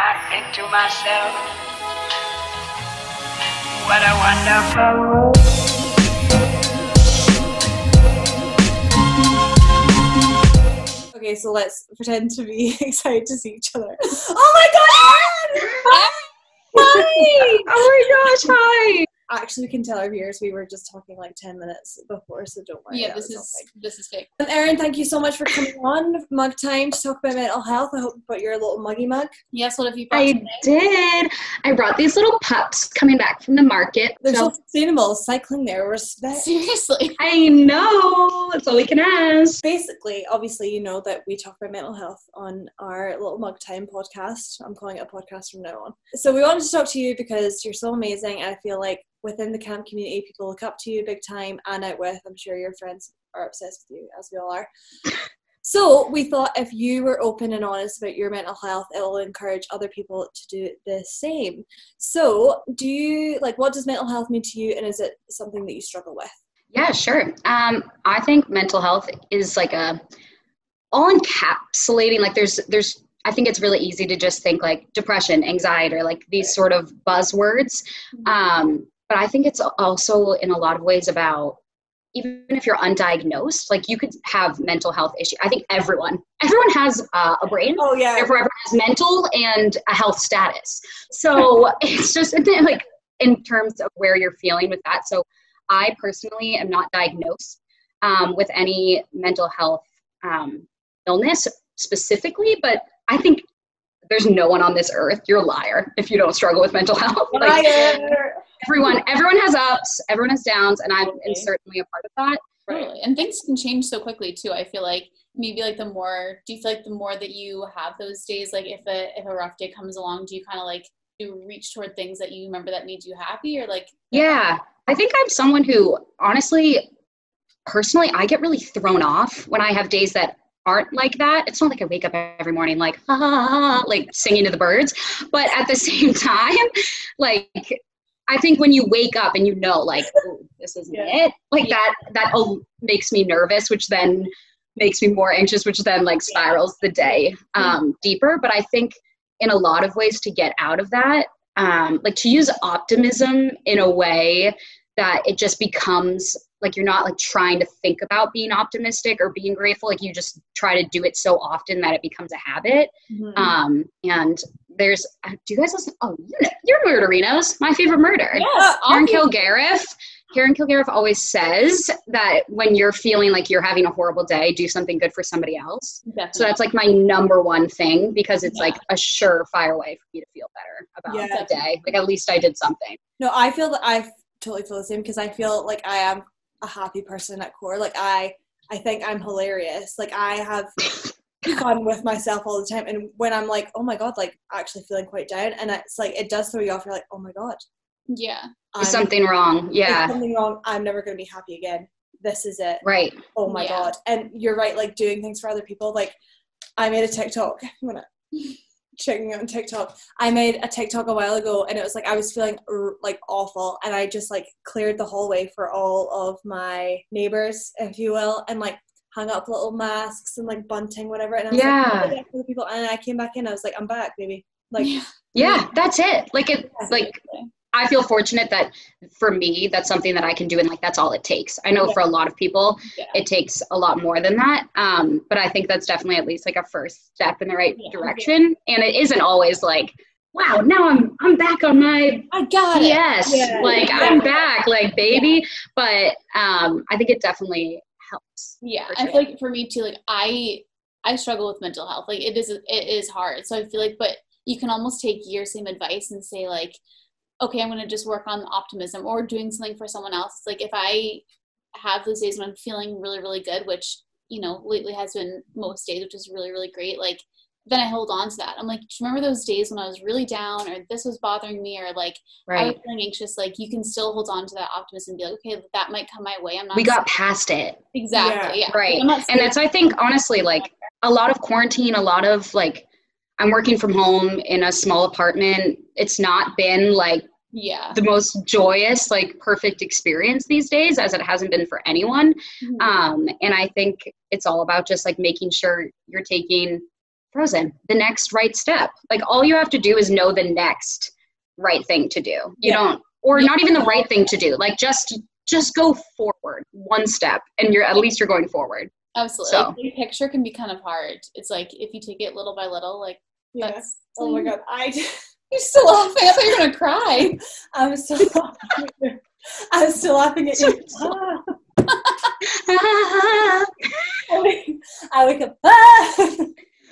I think to myself, what a wonderful world. Okay, so let's pretend to be excited to see each other. Oh my god, Erin! Hi! Oh my gosh, hi! Actually, we can tell our viewers we were just talking like 10 minutes before, so don't worry. Yeah, this is fake. And Erin, thank you so much for coming on Mug Time to talk about mental health. I hope you brought your little muggy mug. Yes, what have you brought I today? did. I brought these little pups coming back from the market. They're so sustainable, cycling there, respect. Seriously. I know. That's all we can ask. Basically, obviously, you know that we talk about mental health on our little Mug Time podcast. I'm calling it a podcast from now on. So we wanted to talk to you because you're so amazing, and I feel like within the camp community, people look up to you big time, and out with, I'm sure your friends are obsessed with you, as we all are. So we thought if you were open and honest about your mental health, it will encourage other people to do the same. So what does mental health mean to you, and is it something that you struggle with? Yeah, sure. I think mental health is like all encapsulating, like there's I think it's really easy to just think like depression, anxiety, or like these sort of buzzwords. But I think it's also in a lot of ways about, even if you're undiagnosed, like you could have mental health issues. I think everyone has a brain. Oh yeah. Therefore, everyone has mental and a health status. So it's just like in terms of where you're feeling with that. So I personally am not diagnosed with any mental health illness specifically, but I think there's no one on this earth, you're a liar if you don't struggle with mental health. Like, everyone has ups, everyone has downs, and I'm certainly a part of that. Totally. And things can change so quickly too. I feel like maybe like do you feel like the more that you have those days, like if a rough day comes along, do you kind of like reach toward things that you remember that made you happy, or like? Yeah, I think I'm someone who honestly, personally, I get really thrown off when I have days that aren't like that. It's not like I wake up every morning like, ha, ha, ha, like singing to the birds. But at the same time, like, I think when you wake up and you know, like, oh, this isn't it, like that makes me nervous, which then makes me more anxious, which then like spirals the day deeper. But I think in a lot of ways to get out of that, like to use optimism in a way that it just becomes like you're not like trying to think about being optimistic or being grateful. Like you just try to do it so often that it becomes a habit. Mm-hmm. And do you guys listen? Oh, you're Murderinos, my favorite murder. Yes, Karen Kilgariff always says that when you're feeling like you're having a horrible day, do something good for somebody else. Definitely. So that's like my number one thing, because it's like a surefire way for me to feel better about the day. Like at least I did something. No, I feel that I totally feel the same, because I feel like I am a happy person at core. Like I think I'm hilarious. Like I have fun with myself all the time, and when I'm like, oh my god, like actually feeling quite down, and it's like it does throw you off. You're like, oh my god, is something wrong? There's something wrong. I'm never going to be happy again. This is it. Right. Oh my god. And you're right, like doing things for other people. Like I made a TikTok. Checking out on TikTok. I made a TikTok a while ago, and it was like I was feeling like awful, and I just like cleared the hallway for all of my neighbors, if you will, and like hung up little masks and like bunting, whatever. And I was like, for the people, and I came back in. I was like, I'm back, baby. Like, that's it. Like it, like. I feel fortunate that for me, that's something that I can do, and like that's all it takes. I know for a lot of people, it takes a lot more than that. But I think that's definitely at least like a first step in the right direction. And it isn't always like, wow, now I'm back on my I got it. Yes. I'm back, like baby. But I think it definitely helps. Yeah. I feel like for me too, like I struggle with mental health. Like it is hard. So I feel like, but you can almost take your same advice and say like, okay, I'm going to just work on optimism or doing something for someone else. It's like if I have those days when I'm feeling really, really good, which, you know, lately has been most days, which is really, really great. Like, then I hold on to that. I'm like, do you remember those days when I was really down, or this was bothering me, or like I was feeling anxious? Like you can still hold on to that optimism and be like, okay, that might come my way. We got past it. Exactly. Yeah. Right. And that's, I think, honestly, like a lot of quarantine, a lot of like, I'm working from home in a small apartment. It's not been like the most joyous, like perfect experience these days, as it hasn't been for anyone. And I think it's all about just like making sure you're taking Frozen, the next right step. Like all you have to do is know the next right thing to do. You don't, or not even the right thing to do. Like just go forward one step and at least you're going forward. Absolutely. So. Like, the picture can be kind of hard. It's like, if you take it little by little, like, that's. Oh my God. You're still laughing. I thought you were going to cry. I'm still laughing. I'm still laughing at you. I wake up.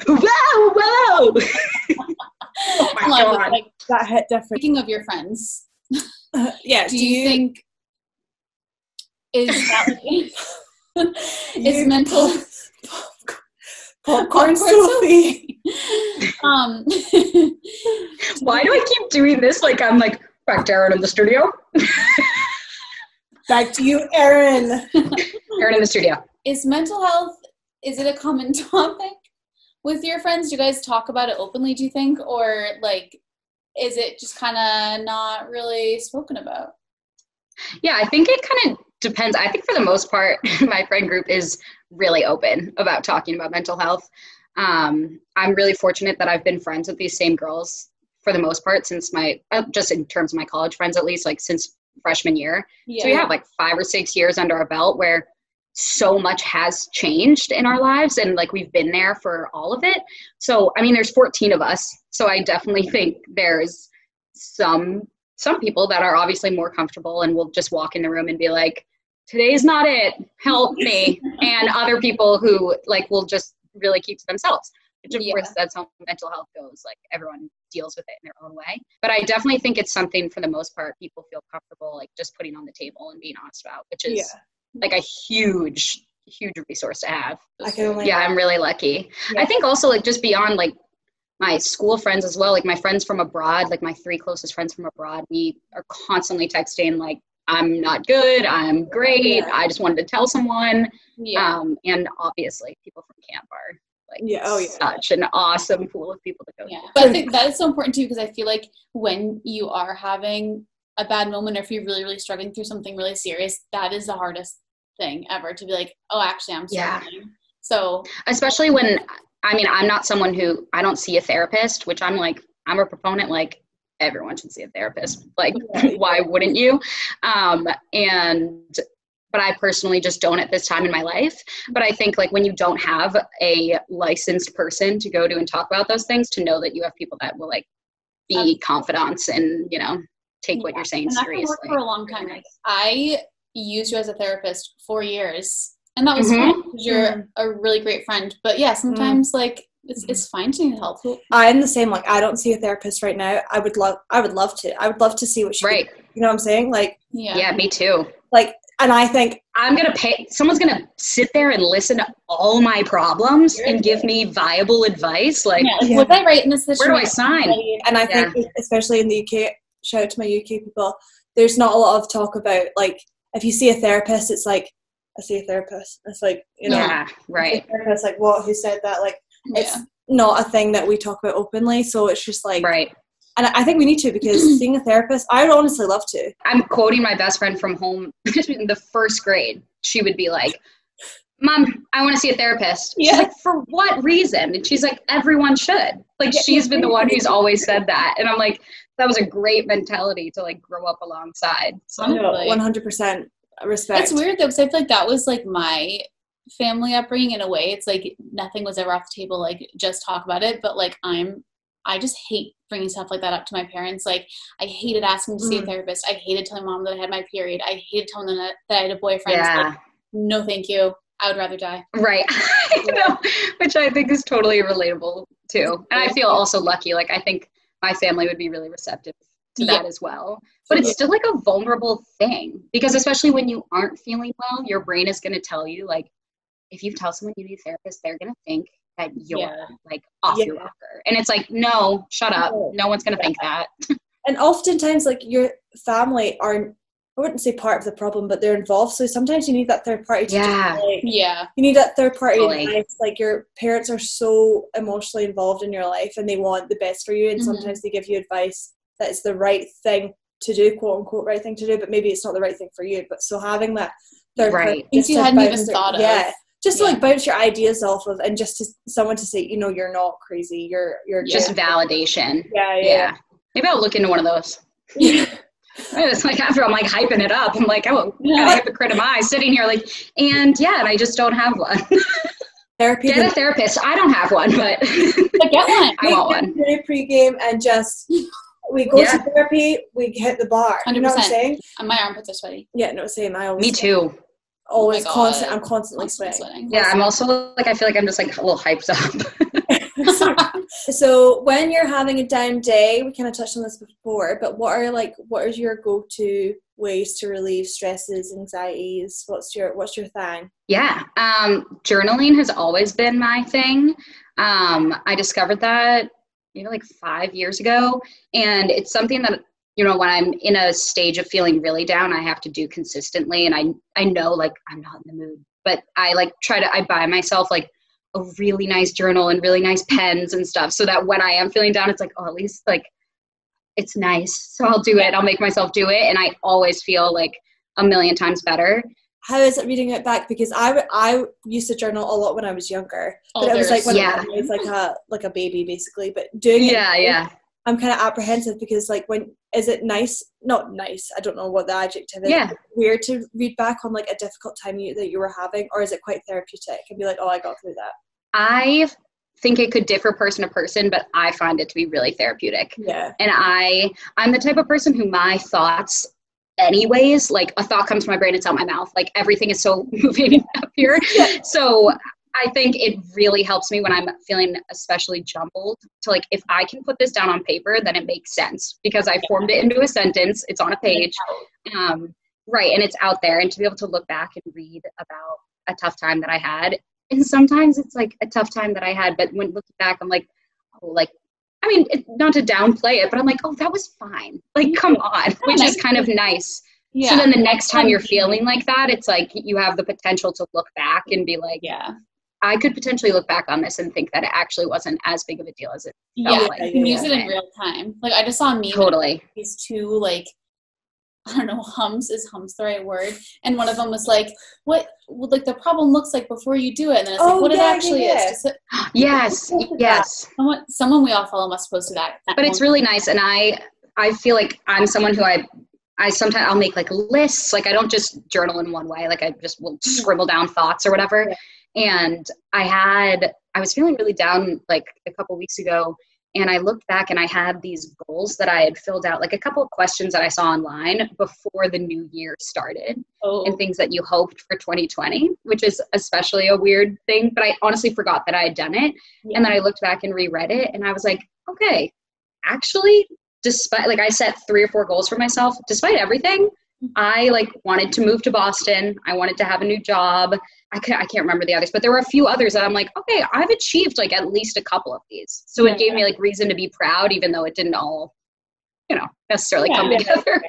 Whoa! Oh my God. Like, that hit different. Speaking of your friends, Yeah. do you think is that is mental popcorn Sophie? Why do I keep doing this? Like I'm like back to Erin in the studio. Back to you, Erin. Erin in the studio. Is mental health, is it a common topic with your friends? Do you guys talk about it openly, do you think? Or like, is it just kind of not really spoken about? Yeah, I think it kind of depends. I think for the most part, my friend group is really open about talking about mental health. I'm really fortunate that I've been friends with these same girls for the most part since just in terms of my college friends, at least like since freshman year. Yeah. So we have like 5 or 6 years under our belt where so much has changed in our lives and like we've been there for all of it. So, I mean, there's 14 of us. So I definitely think there's some people that are obviously more comfortable and will just walk in the room and be like, today's not it, help me. And other people who like will just really keep to themselves, which of course that's how mental health goes. Like everyone deals with it in their own way. But I definitely think it's something for the most part people feel comfortable like just putting on the table and being honest about, which is like a huge resource to have. I'm really lucky. Yeah. I think also like just beyond like my school friends as well, like my friends from abroad, like my 3 closest friends from abroad, we are constantly texting like, I'm not good, I'm great, I just wanted to tell someone. And obviously people from camp are like such an awesome pool of people to go to. But I think that is so important too, because I feel like when you are having a bad moment or if you're really, really struggling through something really serious, that is the hardest thing ever, to be like, oh, actually I'm struggling. So especially when, I mean, I'm not someone who, I don't see a therapist, which I'm a proponent, like everyone should see a therapist. Like, why wouldn't you? But I personally just don't at this time in my life. But I think like when you don't have a licensed person to go to and talk about those things, to know that you have people that will like be confidants and, you know, take what you're saying seriously. And that can work for a long time. Like, I used you as a therapist 4 years, and that was fine because you're a really great friend. But yeah, sometimes like it's fine to need help. I'm the same. Like, I don't see a therapist right now. I would love to. I would love to see what she could, you know what I'm saying? Like, yeah, me too. Like, and I think I'm going to pay, someone's going to sit there and listen to all my problems and give me viable advice. Like, was I right in this situation? Where do I sign? And I think, especially in the UK, shout out to my UK people, there's not a lot of talk about, like, if you see a therapist, it's like, I see a therapist. It's like, you know, it's like, what, who said that? Like, it's not a thing that we talk about openly. So it's just like, and I think we need to, because seeing a therapist, I would honestly love to. I'm quoting my best friend from home in the first grade. She would be like, Mom, I want to see a therapist. She's like, for what reason? And she's like, everyone should. Like, she's been the one who's always said that. And I'm like, that was a great mentality to like grow up alongside. So 100% respect. It's weird though, because I feel like that was like my family upbringing in a way. It's like nothing was ever off the table, like just talk about it. But like I just hate bringing stuff like that up to my parents. Like, I hated asking to see a therapist. I hated telling Mom that I had my period. I hated telling them that I had a boyfriend. Like, no, thank you. I would rather die. Right. You know, which I think is totally relatable too. And I feel also lucky. Like, I think my family would be really receptive to that as well. But it's still like a vulnerable thing, because especially when you aren't feeling well, your brain is going to tell you, like, if you tell someone you need a therapist, they're going to think that you're like off your rocker. And it's like, no, shut up. No one's going to think that. And oftentimes, like, your family are, I wouldn't say part of the problem, but they're involved. So sometimes you need that third party to you need that third party advice. Like, your parents are so emotionally involved in your life and they want the best for you. And sometimes they give you advice that is the right thing to do, quote unquote, right thing to do, but maybe it's not the right thing for you. But so having that third party, things you hadn't even thought of. just to like bounce your ideas off of, and just to someone to say, you know, you're not crazy, you're just validation. Yeah. Maybe I'll look into one of those. It's like after I'm like hyping it up, I'm like, oh, what kind of hypocrite am I sitting here like, and I just don't have one. Therapy. Get a therapist. I don't have one, but get one. I want one. Pre-game and just we go to therapy, we hit the bar. 100%. You know what I'm saying? And my armpits are sweaty. Yeah, no, same. I always. Me too. Always constant. I'm constantly sweating. Yeah, I'm also like, I feel like I'm just like a little hyped up. So when you're having a down day, we kind of touched on this before, but what are your go-to ways to relieve stresses, anxieties? What's your thing? Yeah. Journaling has always been my thing. I discovered that maybe like 5 years ago, and it's something that, you know, when I'm in a stage of feeling really down, I have to do consistently. And I know like I'm not in the mood, but I buy myself like a really nice journal and really nice pens and stuff, so that when I am feeling down, it's like, oh, at least like it's nice. So I'll do it. I'll make myself do it. And I always feel like a million times better. How is it reading it back? Because I used to journal a lot when I was younger, but it was like when I was like a baby basically, but doing it. I'm kind of apprehensive because like is it nice? Not nice. I don't know what the adjective is. Yeah. Weird to read back on like a difficult time that you were having, or is it quite therapeutic and be like, oh, I got through that? I think it could differ person to person, but I find it to be really therapeutic. Yeah. And I'm the type of person who my thoughts anyways, like a thought comes to my brain, it's out my mouth. Like everything is so moving up here. Yeah. So I think it really helps me when I'm feeling especially jumbled to like, if I can put this down on paper, then it makes sense because I formed it into a sentence. It's on a page. Right. And it's out there, and to be able to look back and read about a tough time that I had. And sometimes it's like a tough time that I had, but when looking back, I'm like, oh, like, I mean, not to downplay it, but I'm like, oh, that was fine. Like, come on, which is kind of nice. Yeah. So then the next time you're feeling like that, it's like you have the potential to look back and be like, I could potentially look back on this and think that it actually wasn't as big of a deal as it felt like. You can use it in real time. Like, I just saw a meme. Totally. These two, like, I don't know, is hums the right word? And one of them was like, what, like, the problem looks like before you do it. And then it's like, what it actually is. Just, yes. Someone we all follow must post to that. But it's really nice. And I feel like I'm someone who I sometimes I'll make like lists. Like I don't just journal in one way. Like I just will scribble down thoughts or whatever. Yeah. And I was feeling really down like a couple weeks ago, and I looked back and I had these goals that I had filled out, like a couple of questions that I saw online before the new year started, and things that you hoped for 2020, which is especially a weird thing, but I honestly forgot that I had done it. Yeah. And then I looked back and reread it, and I was like, okay, actually, despite, like I set 3 or 4 goals for myself, despite everything, I like wanted to move to Boston. I wanted to have a new job. I can't remember the others, but there were a few others that I'm like, okay, I've achieved like at least a couple of these. So it gave me like reason to be proud, even though it didn't all, necessarily come together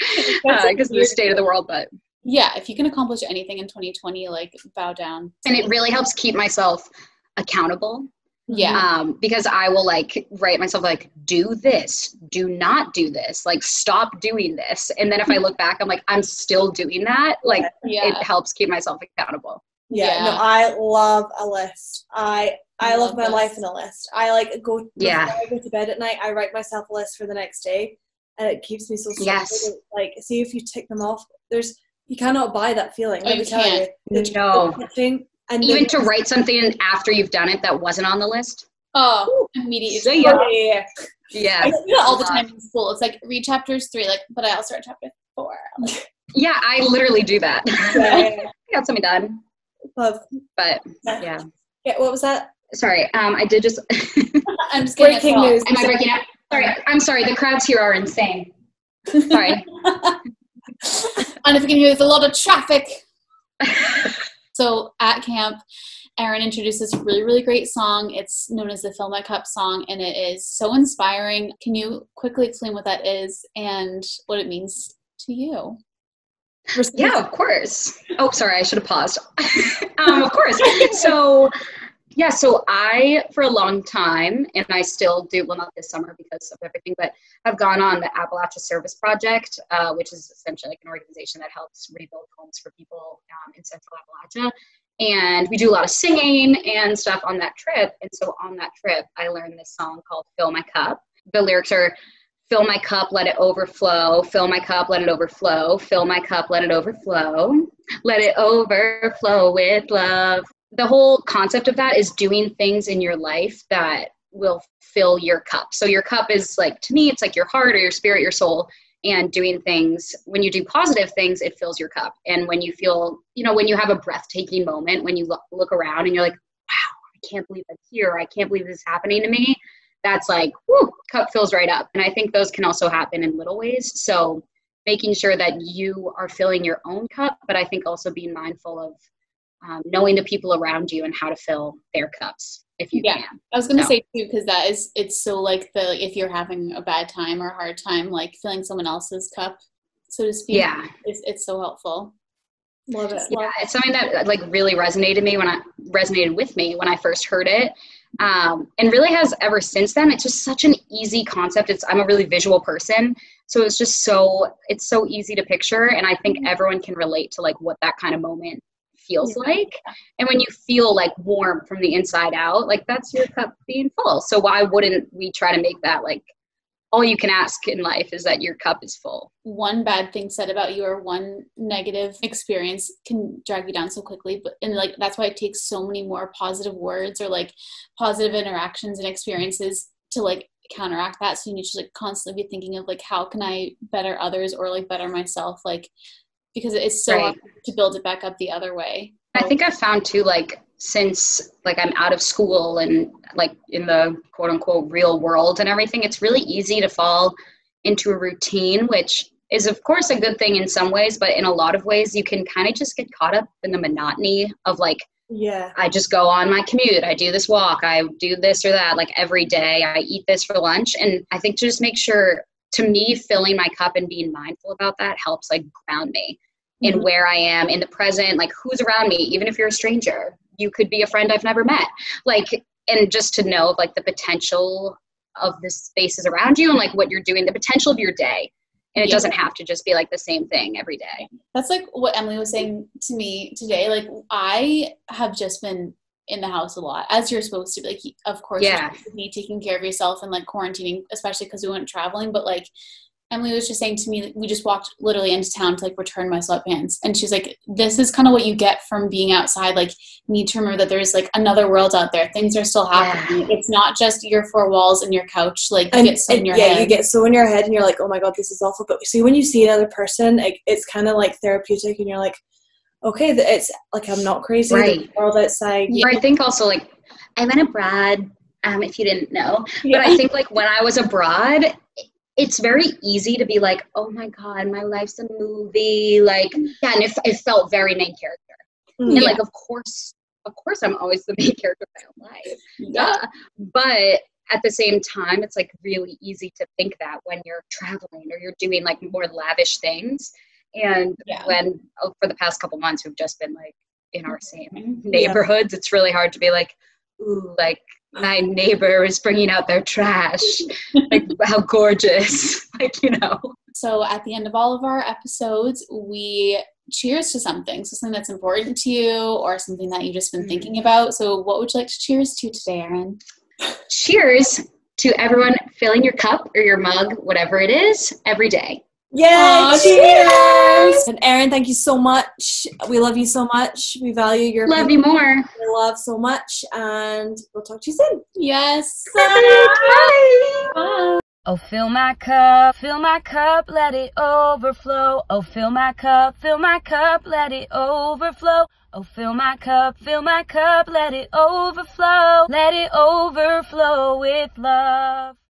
because of the state of the world. But yeah, if you can accomplish anything in 2020, like bow down. And it really helps keep myself accountable. Yeah. Because I will like write myself like, do this, do not do this, like stop doing this. And then if I look back, I'm like, I'm still doing that. Like it helps keep myself accountable. Yeah. No, I love a list. I love my life in a list. I like go to bed at night. I write myself a list for the next day, and it keeps me so strong. Yes. Like, see if you tick them off. You cannot buy that feeling. Let me tell you. No. And even to write something after you've done it that wasn't on the list. Oh, immediately. Yeah. I do that all the time in school. It's like read chapters 3, like, but I also read chapter 4. Like, yeah, I literally do that. I got something done. Love. But yeah. What was that? Sorry, I did just. I'm just breaking news. Am I breaking up? Sorry, I'm sorry. The crowds here are insane. Sorry. And if you can hear, there's a lot of traffic. So at camp, Erin introduced this really, really great song. It's known as the Fill My Cup song, and it is so inspiring. Can you quickly explain what that is and what it means to you? Yeah, of course. Oh, sorry, I should have paused. Of course. So I, for a long time, and I still do, well, not this summer because of everything, but I've gone on the Appalachia Service Project, which is essentially like an organization that helps rebuild homes for people in Central Appalachia. And we do a lot of singing and stuff on that trip. And so on that trip, I learned this song called Fill My Cup. The lyrics are, fill my cup, let it overflow. Fill my cup, let it overflow. Fill my cup, let it overflow. Let it overflow with love. The whole concept of that is doing things in your life that will fill your cup. So your cup is like, to me, it's like your heart or your spirit, your soul. And doing things, when you do positive things, it fills your cup. And when you feel, when you have a breathtaking moment, when you look around and you're like, wow, I can't believe I'm here. I can't believe this is happening to me. That's like, whoo, cup fills right up. And I think those can also happen in little ways. So making sure that you are filling your own cup, but I think also being mindful of knowing the people around you and how to fill their cups if you can. I was going to say too, because it's so like if you're having a bad time or a hard time, like filling someone else's cup, so to speak. Yeah. It's so helpful. Love it. Yeah, it's something that like really resonated with me when I first heard it. And really has ever since then. It's just such an easy concept. I'm a really visual person. So it's so easy to picture. And I think everyone can relate to like what that kind of moment feels like. And when you feel like warm from the inside out, like that's your cup being full. So why wouldn't we try to make that like all you can ask in life is that your cup is full? One bad thing said about you or one negative experience can drag you down so quickly, and like that's why it takes so many more positive words or like positive interactions and experiences to like counteract that. So you need to like constantly be thinking of like, how can I better others or like better myself, like, because it's so hard to build it back up the other way. I think I've found too, like, since like I'm out of school and like in the quote unquote real world and everything, it's really easy to fall into a routine, which is of course a good thing in some ways, but in a lot of ways you can kind of just get caught up in the monotony of like, I just go on my commute, I do this walk, I do this or that, like every day I eat this for lunch. And I think to just make sure, to me, filling my cup and being mindful about that helps like ground me in where I am in the present, like who's around me, even if you're a stranger, you could be a friend I've never met, like, and just to know like the potential of the spaces around you and like what you're doing, the potential of your day. And it doesn't have to just be like the same thing every day. That's like what Emily was saying to me today. Like I have just been in the house a lot, as you're supposed to be. Like, of course, you're supposed to be taking care of yourself and like quarantining, especially because we went traveling. But like Emily was just saying to me, we just walked literally into town to like return my sweatpants. And she's like, this is kind of what you get from being outside. Like you need to remember that there's like another world out there. Things are still happening. It's not just your four walls and your couch. Like you get so in your head. You get so in your head and you're like, oh my God, this is awful. But see, when you see another person, like, it's kind of like therapeutic and you're like, okay, it's like, I'm not crazy. The world outside. Yeah. I think also like I went abroad, if you didn't know, but I think like when I was abroad, it's very easy to be like, oh my God, my life's a movie. Like, and it felt very main character. And like, of course, I'm always the main character of my own life. But at the same time, it's like really easy to think that when you're traveling or you're doing like more lavish things. And when for the past couple months, we've just been like in our same neighborhoods, it's really hard to be like, ooh, like my neighbor is bringing out their trash. Like, how gorgeous. Like, So at the end of all of our episodes, we cheers to something. So something that's important to you or something that you've just been thinking about. So what would you like to cheers to today, Erin? Cheers to everyone filling your cup or your mug, whatever it is, every day. Yay! Cheers! And Erin, thank you so much. We love you so much. We value your love you more. Your love so much, and we'll talk to you soon. Yes. Bye. Bye. Oh, fill my cup, let it overflow. Oh, fill my cup, let it overflow. Oh, fill my cup, let it overflow with love.